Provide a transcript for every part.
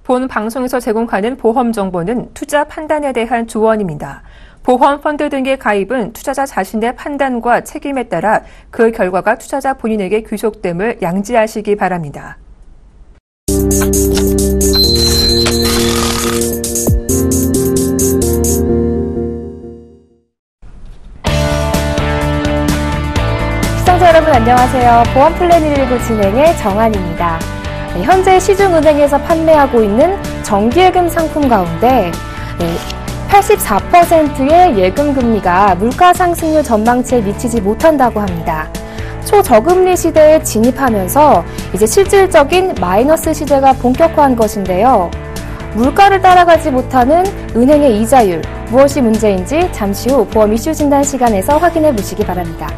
본 방송에서 제공하는 보험 정보는 투자 판단에 대한 조언입니다. 보험 펀드 등의 가입은 투자자 자신의 판단과 책임에 따라 그 결과가 투자자 본인에게 귀속됨을 양지하시기 바랍니다. 시청자 여러분 안녕하세요. 보험플랜 119 진행의 정한입니다. 현재 시중은행에서 판매하고 있는 정기예금 상품 가운데 84%의 예금 금리가 물가 상승률 전망치에 미치지 못한다고 합니다. 초저금리 시대에 진입하면서 이제 실질적인 마이너스 시대가 본격화한 것인데요. 물가를 따라가지 못하는 은행의 이자율, 무엇이 문제인지 잠시 후 보험 이슈 진단 시간에서 확인해 보시기 바랍니다.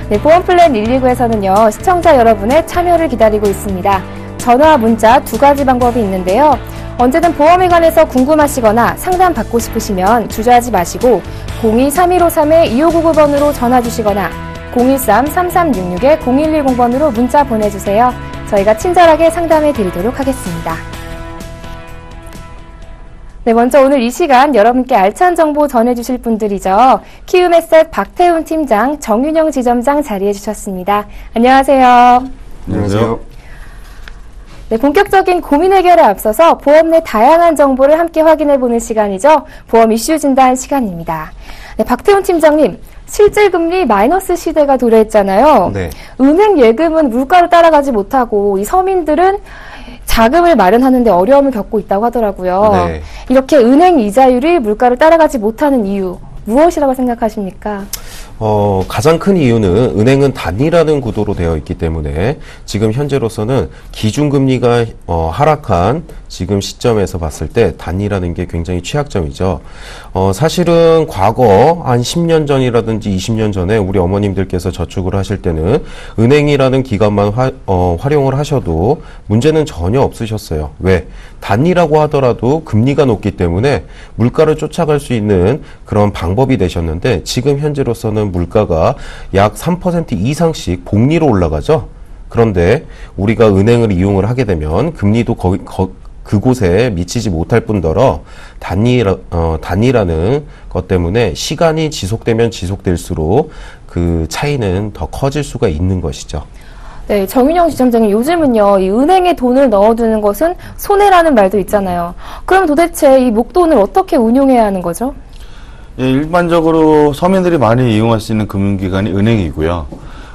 네, 보험플랜 119에서는요, 시청자 여러분의 참여를 기다리고 있습니다. 전화, 문자 두 가지 방법이 있는데요. 언제든 보험에 관해서 궁금하시거나 상담 받고 싶으시면 주저하지 마시고 02-3153-2599번으로 전화 주시거나 013-3366-0110번으로 문자 보내주세요. 저희가 친절하게 상담해 드리도록 하겠습니다. 네, 먼저 오늘 이 시간 여러분께 알찬 정보 전해주실 분들이죠. 키움에셋 박태훈 팀장, 정윤영 지점장 자리해 주셨습니다. 안녕하세요. 안녕하세요. 네, 본격적인 고민 해결에 앞서서 보험 내 다양한 정보를 함께 확인해보는 시간이죠. 보험 이슈 진단 시간입니다. 네, 박태훈 팀장님, 실질금리 마이너스 시대가 도래했잖아요. 네. 은행 예금은 물가를 따라가지 못하고 이 서민들은 자금을 마련하는데 어려움을 겪고 있다고 하더라고요. 네. 이렇게 은행 이자율이 물가를 따라가지 못하는 이유, 무엇이라고 생각하십니까? 가장 큰 이유는 은행은 단위라는 구도로 되어 있기 때문에 지금 현재로서는 기준금리가 하락한 지금 시점에서 봤을 때 단위라는 게 굉장히 취약점이죠. 사실은 과거 한 10년 전이라든지 20년 전에 우리 어머님들께서 저축을 하실 때는 은행이라는 기관만 활용을 하셔도 문제는 전혀 없으셨어요. 왜? 단위라고 하더라도 금리가 높기 때문에 물가를 쫓아갈 수 있는 그런 방법이 되셨는데 지금 현재로서는 물가가 약 3% 이상씩 복리로 올라가죠. 그런데 우리가 은행을 이용을 하게 되면 금리도 그곳에 미치지 못할 뿐더러 단위라는 것 때문에 시간이 지속되면 지속될수록 그 차이는 더 커질 수가 있는 것이죠. 네, 정윤영 지점장님, 요즘은요, 이 은행에 돈을 넣어두는 것은 손해라는 말도 있잖아요. 그럼 도대체 이 목돈을 어떻게 운용해야 하는 거죠? 예, 일반적으로 서민들이 많이 이용할 수 있는 금융기관이 은행이고요.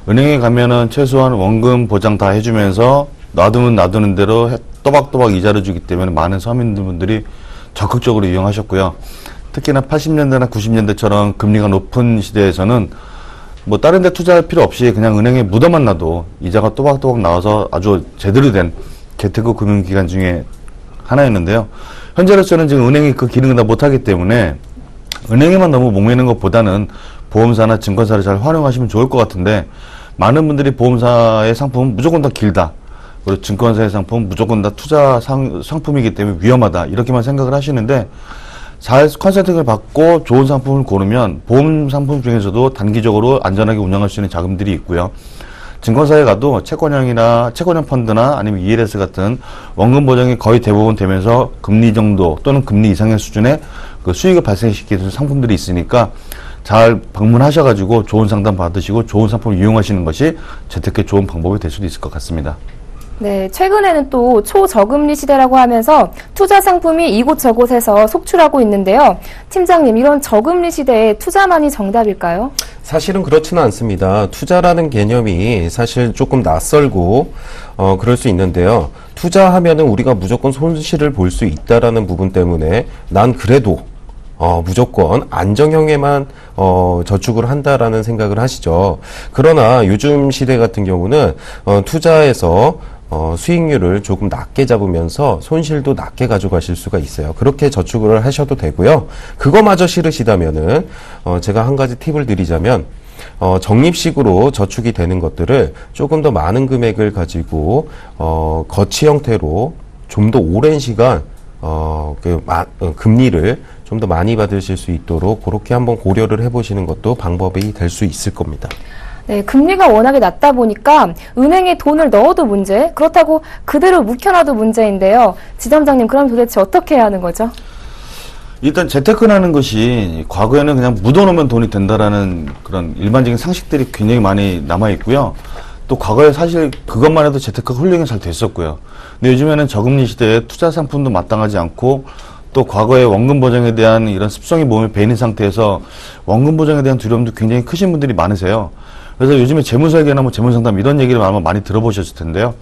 은행에 가면은 최소한 원금 보장 다 해주면서 놔두는 대로 또박또박 이자를 주기 때문에 많은 서민분들이 적극적으로 이용하셨고요. 특히나 80년대나 90년대처럼 금리가 높은 시대에서는 뭐 다른 데 투자할 필요 없이 그냥 은행에 묻어만 놔도 이자가 또박또박 나와서 아주 제대로 된 재테크 금융기관 중에 하나였는데요. 현재로서는 지금 은행이 그 기능을 다 못하기 때문에 은행에만 너무 목매는 것보다는 보험사나 증권사를 잘 활용하시면 좋을 것 같은데 많은 분들이 보험사의 상품은 무조건 다 길다. 그리고 증권사의 상품은 무조건 다 투자 상품이기 때문에 위험하다. 이렇게만 생각을 하시는데 잘 컨설팅을 받고 좋은 상품을 고르면 보험 상품 중에서도 단기적으로 안전하게 운영할 수 있는 자금들이 있고요. 증권사에 가도 채권형 펀드나 아니면 ELS 같은 원금 보장이 거의 대부분 되면서 금리 정도 또는 금리 이상의 수준의 그 수익을 발생시키는 상품들이 있으니까 잘 방문하셔가지고 좋은 상담 받으시고 좋은 상품을 이용하시는 것이 재테크에 좋은 방법이 될 수도 있을 것 같습니다. 네, 최근에는 또 초저금리 시대라고 하면서 투자 상품이 이곳저곳에서 속출하고 있는데요. 팀장님, 이런 저금리 시대에 투자만이 정답일까요? 사실은 그렇지는 않습니다. 투자라는 개념이 사실 조금 낯설고 그럴 수 있는데요. 투자하면은 우리가 무조건 손실을 볼 수 있다라는 부분 때문에 난 그래도 무조건 안정형에만 저축을 한다라는 생각을 하시죠. 그러나 요즘 시대 같은 경우는 투자에서 수익률을 조금 낮게 잡으면서 손실도 낮게 가져가실 수가 있어요. 그렇게 저축을 하셔도 되고요. 그거마저 싫으시다면은 제가 한 가지 팁을 드리자면 적립식으로 저축이 되는 것들을 조금 더 많은 금액을 가지고 거치 형태로 좀 더 오랜 시간 금리를 좀 더 많이 받으실 수 있도록 그렇게 한번 고려를 해보시는 것도 방법이 될 수 있을 겁니다. 네, 금리가 워낙에 낮다 보니까 은행에 돈을 넣어도 문제, 그렇다고 그대로 묵혀놔도 문제인데요. 지점장님, 그럼 도대체 어떻게 해야 하는 거죠? 일단 재테크라는 것이 과거에는 그냥 묻어놓으면 돈이 된다라는 그런 일반적인 상식들이 굉장히 많이 남아있고요. 또 과거에 사실 그것만 해도 재테크가 훌륭히 잘 됐었고요. 근데 요즘에는 저금리 시대에 투자 상품도 마땅하지 않고 또 과거의 원금 보장에 대한 이런 습성이 몸에 배인 상태에서 원금 보장에 대한 두려움도 굉장히 크신 분들이 많으세요. 그래서 요즘에 재무설계나 뭐 재무상담 이런 얘기를 아마 많이 들어보셨을 텐데요.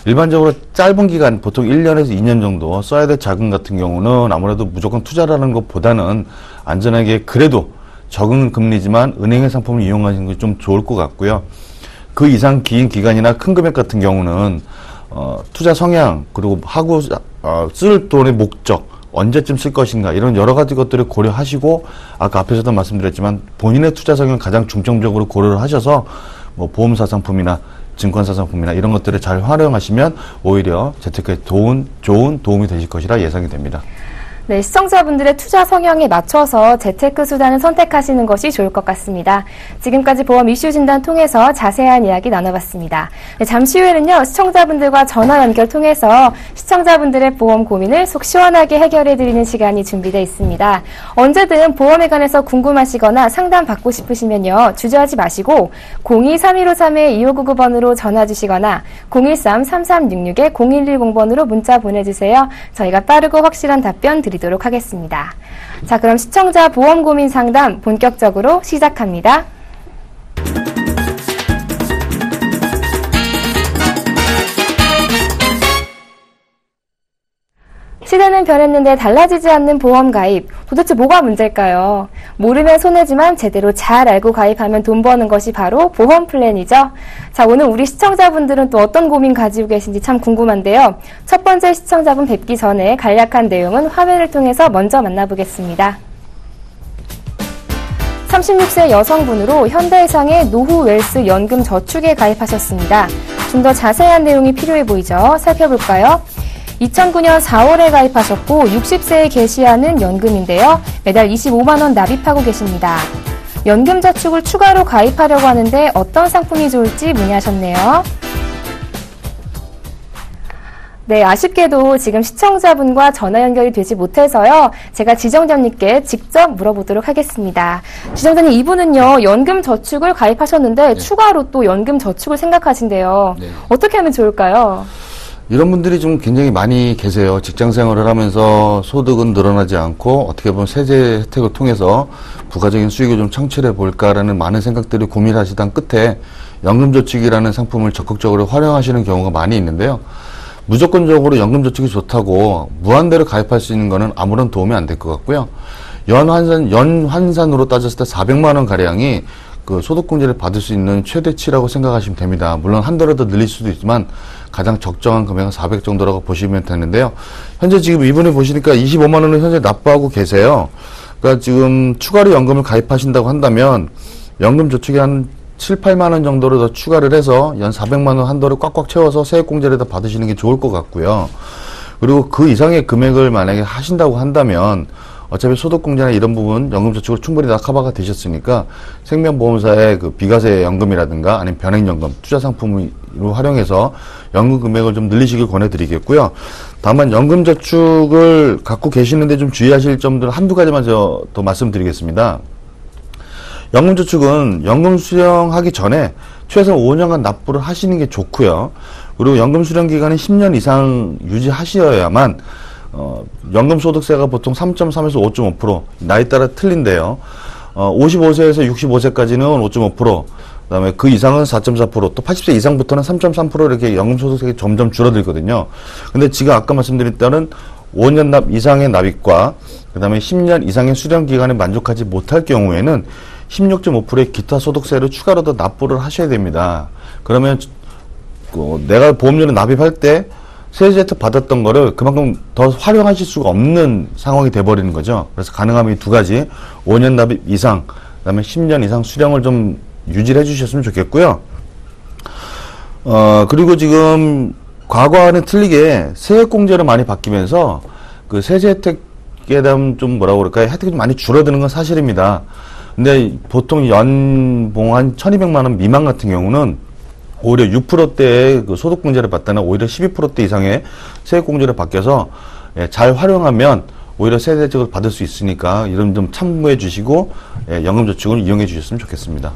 일반적으로 짧은 기간, 보통 1년에서 2년 정도 써야 될 자금 같은 경우는 아무래도 무조건 투자라는 것보다는 안전하게 그래도 적은 금리지만 은행의 상품을 이용하시는 것이 좀 좋을 것 같고요. 그 이상 긴 기간이나 큰 금액 같은 경우는 투자 성향, 그리고 하고 쓸 돈의 목적, 언제쯤 쓸 것인가 이런 여러 가지 것들을 고려하시고 아까 앞에서도 말씀드렸지만 본인의 투자 성향을 가장 중점적으로 고려를 하셔서 뭐 보험사 상품이나 증권사 상품이나 이런 것들을 잘 활용하시면 오히려 재테크에 좋은 도움이 되실 것이라 예상이 됩니다. 네, 시청자분들의 투자 성향에 맞춰서 재테크 수단을 선택하시는 것이 좋을 것 같습니다. 지금까지 보험 이슈 진단 통해서 자세한 이야기 나눠봤습니다. 네, 잠시 후에는요, 시청자분들과 전화 연결 통해서 시청자분들의 보험 고민을 속 시원하게 해결해드리는 시간이 준비되어 있습니다. 언제든 보험에 관해서 궁금하시거나 상담 받고 싶으시면요, 주저하지 마시고 02-3153-2599번으로 전화 주시거나 013-3366-0110번으로 문자 보내주세요. 저희가 빠르고 확실한 답변 드리도록 하겠습니다. 자, 그럼 시청자 보험 고민 상담 본격적으로 시작합니다. 시대는 변했는데 달라지지 않는 보험 가입. 도대체 뭐가 문제일까요? 모르면 손해지만 제대로 잘 알고 가입하면 돈 버는 것이 바로 보험 플랜이죠. 자, 오늘 우리 시청자분들은 또 어떤 고민 가지고 계신지 참 궁금한데요. 첫 번째 시청자분 뵙기 전에 간략한 내용은 화면을 통해서 먼저 만나보겠습니다. 36세 여성분으로 현대해상의 노후 웰스 연금 저축에 가입하셨습니다. 좀 더 자세한 내용이 필요해 보이죠? 살펴볼까요? 2009년 4월에 가입하셨고 60세에 개시하는 연금인데요. 매달 25만 원 납입하고 계십니다. 연금 저축을 추가로 가입하려고 하는데 어떤 상품이 좋을지 문의하셨네요. 네, 아쉽게도 지금 시청자분과 전화 연결이 되지 못해서요. 제가 지정자님께 직접 물어보도록 하겠습니다. 지정자님, 이분은요, 연금 저축을 가입하셨는데 추가로 또 연금 저축을 생각하신대요. 어떻게 하면 좋을까요? 이런 분들이 좀 굉장히 많이 계세요. 직장 생활을 하면서 소득은 늘어나지 않고 어떻게 보면 세제 혜택을 통해서 부가적인 수익을 좀 창출해 볼까라는 많은 생각들을 고민하시던 끝에 연금저축이라는 상품을 적극적으로 활용하시는 경우가 많이 있는데요. 무조건적으로 연금저축이 좋다고 무한대로 가입할 수 있는 거는 아무런 도움이 안 될 것 같고요. 연환산으로 따졌을 때 400만 원 가량이 그 소득공제를 받을 수 있는 최대치라고 생각하시면 됩니다. 물론 한도라도 늘릴 수도 있지만 가장 적정한 금액은 400 정도라고 보시면 되는데요. 현재 지금 이분이 보시니까 25만 원을 현재 납부하고 계세요. 그러니까 지금 추가로 연금을 가입하신다고 한다면 연금 저축이 한 7, 8만 원 정도를 더 추가를 해서 연 400만 원 한도를 꽉꽉 채워서 세액공제를 더 받으시는 게 좋을 것 같고요. 그리고 그 이상의 금액을 만약에 하신다고 한다면 어차피 소득공제나 이런 부분 연금저축을 충분히 다 커버가 되셨으니까 생명보험사의 그 비과세 연금이라든가 아니면 변액연금, 투자상품으로 활용해서 연금 금액을 좀 늘리시길 권해드리겠고요. 다만 연금저축을 갖고 계시는데 좀 주의하실 점들 한두 가지만 더 말씀드리겠습니다. 연금저축은 연금 수령하기 전에 최소 5년간 납부를 하시는 게 좋고요. 그리고 연금 수령 기간은 10년 이상 유지하셔야만 연금소득세가 보통 3.3에서 5.5%, 나이 따라 틀린데요. 55세에서 65세까지는 5.5%, 그 다음에 그 이상은 4.4%, 또 80세 이상부터는 3.3% 이렇게 연금소득세가 점점 줄어들거든요. 근데 지금 아까 말씀드린 5년 납 이상의 납입과, 그 다음에 10년 이상의 수령 기간에 만족하지 못할 경우에는 16.5%의 기타 소득세를 추가로 더 납부를 하셔야 됩니다. 그러면 내가 보험료를 납입할 때 세제 혜택 받았던 거를 그만큼 더 활용하실 수가 없는 상황이 돼버리는 거죠. 그래서 가능하면 이 두 가지, 5년 납입 이상, 그 다음에 10년 이상 수령을 좀 유지를 해주셨으면 좋겠고요. 그리고 지금 과거와는 틀리게 세액공제로 많이 바뀌면서 그 세제 혜택에 대한 좀 뭐라고 그럴까요? 혜택이 좀 많이 줄어드는 건 사실입니다. 근데 보통 연봉 한 1,200만 원 미만 같은 경우는 오히려 6%대의 그 소득공제를 받다는 오히려 12%대 이상의 세액공제를 받겨서 잘 활용하면 오히려 세대적으로 받을 수 있으니까 이런 좀 참고해 주시고 연금저축을 이용해 주셨으면 좋겠습니다.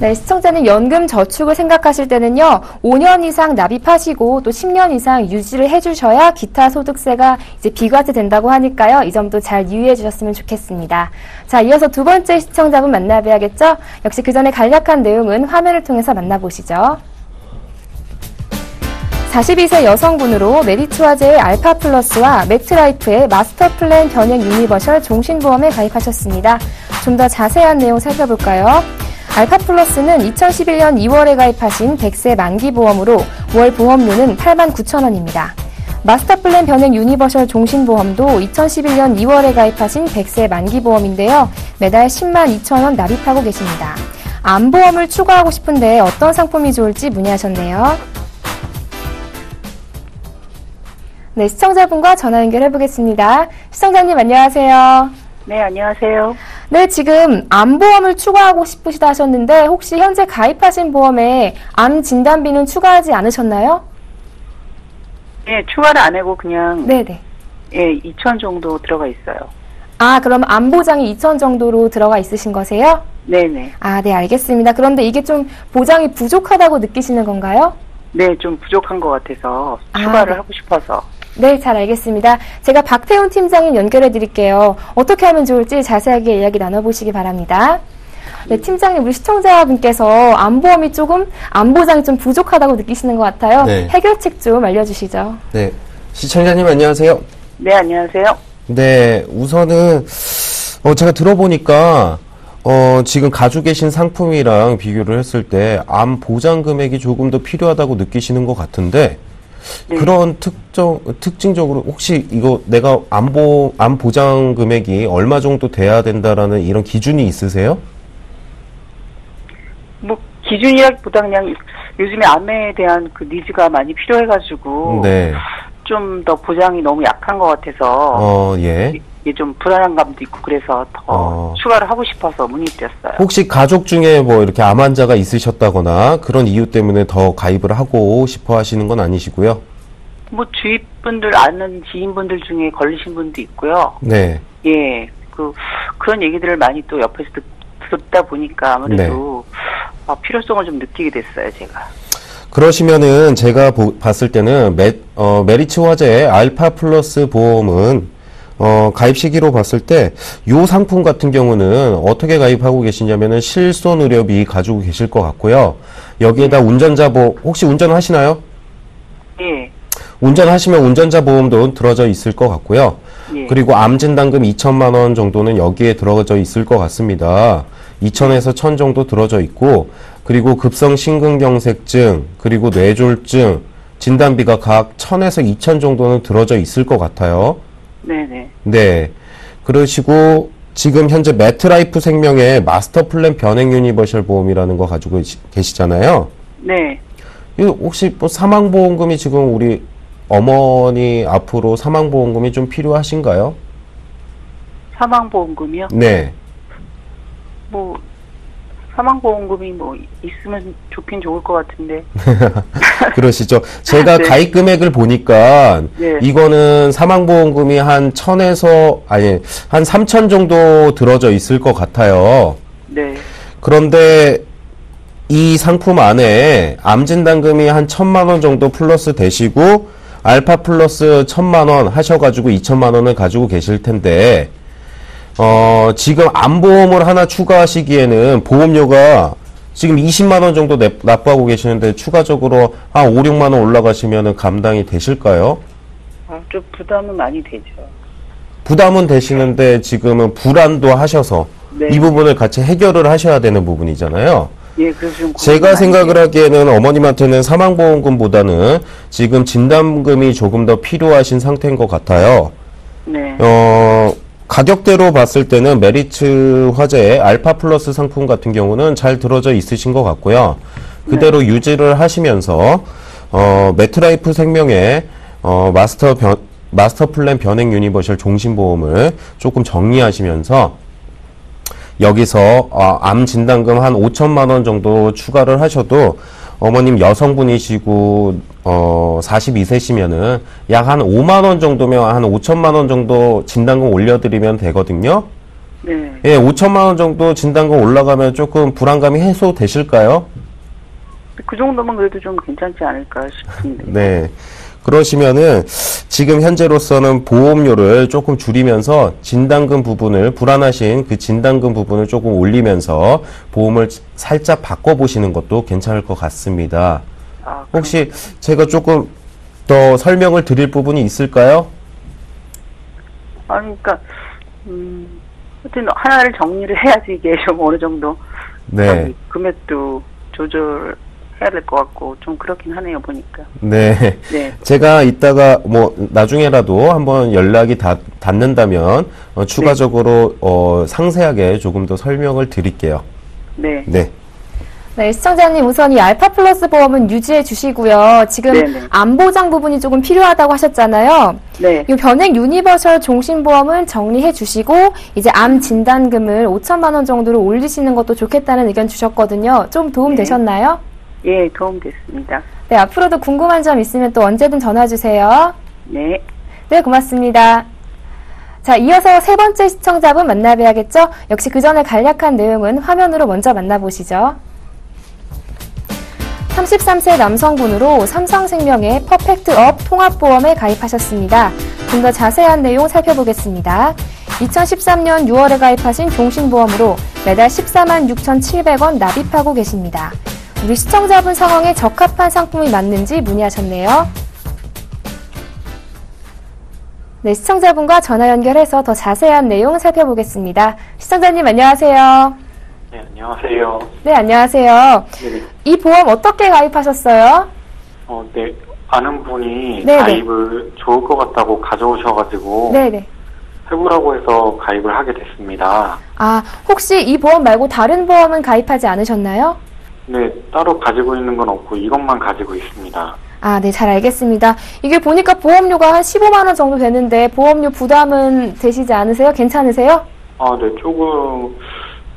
네, 시청자님 연금 저축을 생각하실 때는요, 5년 이상 납입하시고 또 10년 이상 유지를 해주셔야 기타 소득세가 이제 비과세된다고 하니까요, 이 점도 잘 유의해 주셨으면 좋겠습니다. 자, 이어서 두 번째 시청자분 만나봐야겠죠? 역시 그 전에 간략한 내용은 화면을 통해서 만나보시죠. 42세 여성분으로 메리츠화재의 알파 플러스와 매트라이프의 마스터 플랜 변액 유니버셜 종신보험에 가입하셨습니다. 좀 더 자세한 내용 살펴볼까요? 알파 플러스는 2011년 2월에 가입하신 100세 만기 보험으로 월 보험료는 89,000원입니다. 마스터 플랜 변액 유니버셜 종신보험도 2011년 2월에 가입하신 100세 만기 보험인데요. 매달 10만 2천원 납입하고 계십니다. 암보험을 추가하고 싶은데 어떤 상품이 좋을지 문의하셨네요. 네, 시청자분과 전화 연결해 보겠습니다. 시청자님 안녕하세요. 네, 안녕하세요. 네, 지금 암보험을 추가하고 싶으시다 하셨는데 혹시 현재 가입하신 보험에 암 진단비는 추가하지 않으셨나요? 네, 추가를 안 하고 그냥 네네. 예, 2천 정도 들어가 있어요. 아, 그럼 암보장이 2천 정도로 들어가 있으신 거세요? 네네. 아, 네, 알겠습니다. 그런데 이게 좀 보장이 부족하다고 느끼시는 건가요? 네, 좀 부족한 것 같아서 추가를 네. 하고 싶어서. 네, 잘 알겠습니다. 제가 박태훈 팀장님 연결해 드릴게요. 어떻게 하면 좋을지 자세하게 이야기 나눠보시기 바랍니다. 네, 팀장님, 우리 시청자분께서 암보험이 조금, 암보장이 좀 부족하다고 느끼시는 것 같아요. 네. 해결책 좀 알려주시죠. 네. 시청자님 안녕하세요. 네, 안녕하세요. 네, 우선은, 제가 들어보니까, 지금 가지고 계신 상품이랑 비교를 했을 때, 암 보장 금액이 조금 더 필요하다고 느끼시는 것 같은데, 네. 그런 특징적으로 혹시 이거 내가 암 보장 금액이 얼마 정도 돼야 된다라는 이런 기준이 있으세요? 뭐, 기준이라기보다 그냥 요즘에 암에 대한 그 니즈가 많이 필요해가지고. 네. 좀 더 보장이 너무 약한 것 같아서. 예. 이게 좀 불안한 감도 있고 그래서 더 추가를 하고 싶어서 문의드렸어요. 혹시 가족 중에 뭐 이렇게 암 환자가 있으셨다거나 그런 이유 때문에 더 가입을 하고 싶어 하시는 건 아니시고요? 뭐 주위 분들 아는 지인분들 중에 걸리신 분도 있고요. 네. 예, 그런 얘기들을 많이 또 옆에서 듣다 보니까 아무래도 필요성을 좀 느끼게 됐어요, 제가. 그러시면은 제가 봤을 때는 메리츠 화재의 알파 플러스 보험은 가입 시기로 봤을 때 요 상품 같은 경우는 어떻게 가입하고 계시냐면은 실손 의료비 가지고 계실 것 같고요. 여기에다 운전자 보험 혹시 운전하시나요? 예. 운전하시면 운전자 보험도 들어져 있을 것 같고요. 예. 그리고 암 진단금 2천만 원 정도는 여기에 들어져 있을 것 같습니다. 2천에서 1,000 정도 들어져 있고, 그리고 급성 심근경색증, 그리고 뇌졸중, 진단비가 각 1,000에서 2,000 정도는 들어져 있을 것 같아요. 네네. 네. 그러시고, 지금 현재 매트라이프 생명의 마스터 플랜 변액 유니버셜 보험이라는 거 가지고 계시잖아요. 네. 이거 혹시 뭐 사망보험금이 지금 우리 어머니 앞으로 사망보험금이 좀 필요하신가요? 사망보험금이요? 네. 뭐 사망보험금이 뭐 있으면 좋긴 좋을 것 같은데. 그러시죠. 제가 네. 가입 금액을 보니까 네. 이거는 사망보험금이 한 3,000 정도 들어져 있을 것 같아요. 네. 그런데 이 상품 안에 암진단금이 한 1,000만 원 정도 플러스 되시고 알파 플러스 1,000만 원 하셔가지고 2,000만 원을 가지고 계실 텐데 지금 암보험을 하나 추가하시기에는 보험료가 지금 20만 원 정도 납부하고 계시는데 추가적으로 한 5, 6만 원 올라가시면 감당이 되실까요? 좀 부담은 많이 되죠. 부담은 되시는데 지금은 불안도 하셔서 네. 이 부분을 같이 해결을 하셔야 되는 부분이잖아요. 예, 그래서 좀 제가 생각을 하기에는 어머님한테는 사망보험금보다는 지금 진단금이 조금 더 필요하신 상태인 것 같아요. 네. 가격대로 봤을 때는 메리츠 화재의 알파 플러스 상품 같은 경우는 잘 들어져 있으신 것 같고요. 그대로 네. 유지를 하시면서 매트라이프 생명의 마스터 플랜 변액 유니버셜 종신보험을 조금 정리하시면서 여기서 암 진단금 한 5천만 원 정도 추가를 하셔도 어머님 여성분이시고 42세시면은 약 한 5만 원 정도면 한 5천만 원 정도 진단금 올려드리면 되거든요. 네. 예, 5천만 원 정도 진단금 올라가면 조금 불안감이 해소되실까요? 그 정도면 그래도 좀 괜찮지 않을까 싶은데. 네. 그러시면은 지금 현재로서는 보험료를 조금 줄이면서 진단금 부분을 불안하신 그 진단금 부분을 조금 올리면서 보험을 살짝 바꿔보시는 것도 괜찮을 것 같습니다. 아, 혹시 제가 조금 더 설명을 드릴 부분이 있을까요? 아니, 그러니까 하여튼 하나를 정리를 해야지 이게 좀 어느 정도 네. 금액도 조절해야 될 것 같고 좀 그렇긴 하네요 보니까. 네. 네. 제가 이따가 뭐 나중에라도 한번 연락이 닿는다면 추가적으로 상세하게 조금 더 설명을 드릴게요. 네. 네. 네, 시청자님 우선 이 알파 플러스 보험은 유지해 주시고요. 지금 네네. 암보장 부분이 조금 필요하다고 하셨잖아요. 네. 이 변액 유니버셜 종신보험은 정리해 주시고 이제 암 진단금을 5천만 원 정도로 올리시는 것도 좋겠다는 의견 주셨거든요. 좀 도움 네. 되셨나요? 예, 도움됐습니다. 네, 앞으로도 궁금한 점 있으면 또 언제든 전화 주세요. 네. 네, 고맙습니다. 자, 이어서 세 번째 시청자분 만나봐야겠죠? 역시 그 전에 간략한 내용은 화면으로 먼저 만나보시죠. 33세 남성분으로 삼성생명의 퍼펙트업 통합보험에 가입하셨습니다. 좀 더 자세한 내용 살펴보겠습니다. 2013년 6월에 가입하신 종신보험으로 매달 14만 6,700원 납입하고 계십니다. 우리 시청자분 상황에 적합한 상품이 맞는지 문의하셨네요. 네, 시청자분과 전화 연결해서 더 자세한 내용 살펴보겠습니다. 시청자님 안녕하세요. 네, 안녕하세요. 네, 안녕하세요. 네네. 이 보험 어떻게 가입하셨어요? 네, 아는 분이 네네. 가입을 좋을 것 같다고 가져오셔가지고 네네. 해보라고 해서 가입을 하게 됐습니다. 아, 혹시 이 보험 말고 다른 보험은 가입하지 않으셨나요? 네, 따로 가지고 있는 건 없고 이것만 가지고 있습니다. 아, 네, 잘 알겠습니다. 이게 보니까 보험료가 한 15만 원 정도 되는데 보험료 부담은 되시지 않으세요? 괜찮으세요? 네, 조금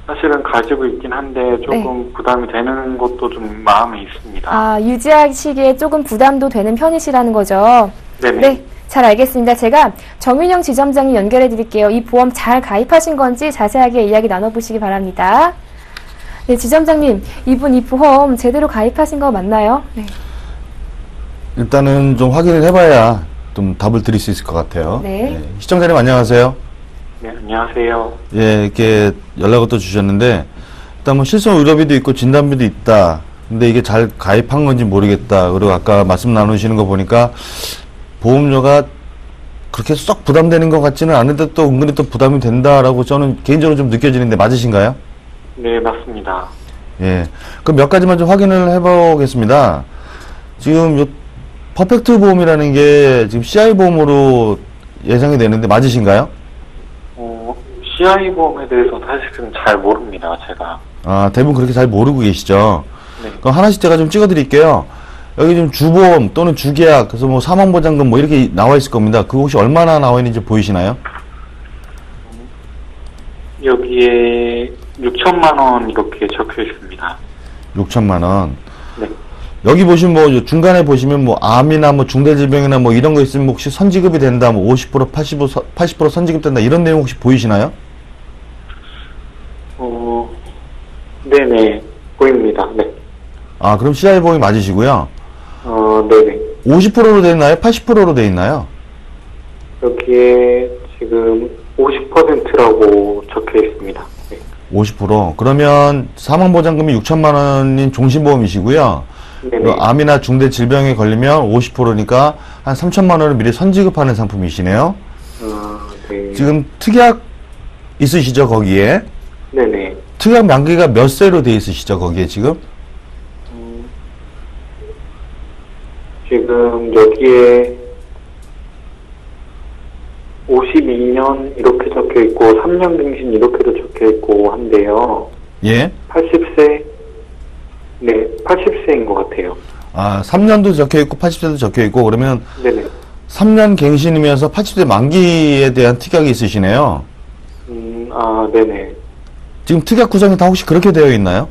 사실은 가지고 있긴 한데 조금 부담이 되는 것도 좀 마음에 있습니다. 아, 유지하시기에 조금 부담도 되는 편이시라는 거죠? 네네. 네, 잘 알겠습니다. 제가 정윤영 지점장님 연결해 드릴게요. 이 보험 잘 가입하신 건지 자세하게 이야기 나눠보시기 바랍니다. 네, 지점장님, 이분 이 보험 제대로 가입하신 거 맞나요? 네. 일단은 좀 확인을 해봐야 좀 답을 드릴 수 있을 것 같아요. 네. 시청자님 안녕하세요. 네, 안녕하세요. 예, 이렇게 연락을 또 주셨는데, 일단 뭐 실손 의료비도 있고 진단비도 있다. 근데 이게 잘 가입한 건지 모르겠다. 그리고 아까 말씀 나누시는 거 보니까 보험료가 그렇게 썩 부담되는 것 같지는 않은데 또 은근히 또 부담이 된다라고 저는 개인적으로 좀 느껴지는데 맞으신가요? 네, 맞습니다. 예. 그럼 몇 가지만 좀 확인을 해보겠습니다. 지금 요 퍼펙트 보험이라는 게 지금 CI 보험으로 예상이 되는데 맞으신가요? CI 보험에 대해서 사실은 잘 모릅니다, 제가. 아, 대부분 그렇게 잘 모르고 계시죠? 네. 그럼 하나씩 제가 좀 찍어드릴게요. 여기 지금 주보험 또는 주계약, 그래서 뭐 사망보장금 뭐 이렇게 나와 있을 겁니다. 그거 혹시 얼마나 나와 있는지 보이시나요? 여기에 6천만 원 이렇게 적혀 있습니다. 6천만 원. 네. 여기 보시면 뭐 중간에 보시면 뭐 암이나 뭐 중대질병이나 뭐 이런 거 있으면 혹시 선지급이 된다, 뭐 50%, 80% 선지급 된다 이런 내용 혹시 보이시나요? 네네, 보입니다. 네. 아, 그럼 CI 보험이 맞으시고요. 네네. 50%로 돼 있나요? 80%로 돼 있나요? 여기에 지금 50%라고 적혀 있습니다. 네. 50%. 그러면 사망보장금이 6천만 원인 종신보험이시고요. 네네. 암이나 중대 질병에 걸리면 50%니까 한 3천만 원을 미리 선지급하는 상품이시네요. 네. 지금 특약 있으시죠, 거기에? 네네. 특약 만기가 몇 세로 돼 있으시죠, 거기에 지금? 지금 여기에 52년 이렇게 적혀 있고 3년 갱신 이렇게도 적혀 있고 한데요. 예? 80세? 네, 80세인 것 같아요. 아, 3년도 적혀 있고 80세도 적혀 있고 그러면 네네. 3년 갱신이면서 80세 만기에 대한 특약이 있으시네요. 네네. 지금 특약 구성이 다 혹시 그렇게 되어 있나요?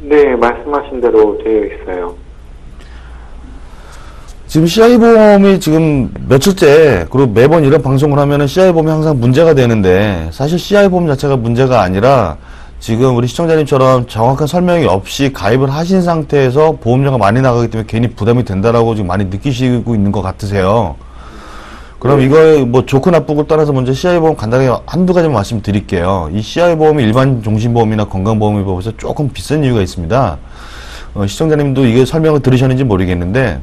네, 말씀하신 대로 되어 있어요. 지금 CI보험이 지금 며칠째, 그리고 매번 이런 방송을 하면은 CI보험이 항상 문제가 되는데, 사실 CI보험 자체가 문제가 아니라, 지금 우리 시청자님처럼 정확한 설명이 없이 가입을 하신 상태에서 보험료가 많이 나가기 때문에 괜히 부담이 된다라고 지금 많이 느끼시고 있는 것 같으세요. 그럼 이거 뭐 좋고 나쁘고 따라서 먼저 CI보험 간단하게 한두 가지만 말씀드릴게요. 이 CI보험이 일반 종신보험이나 건강보험에 비해서 조금 비싼 이유가 있습니다. 시청자님도 이게 설명을 들으셨는지 모르겠는데,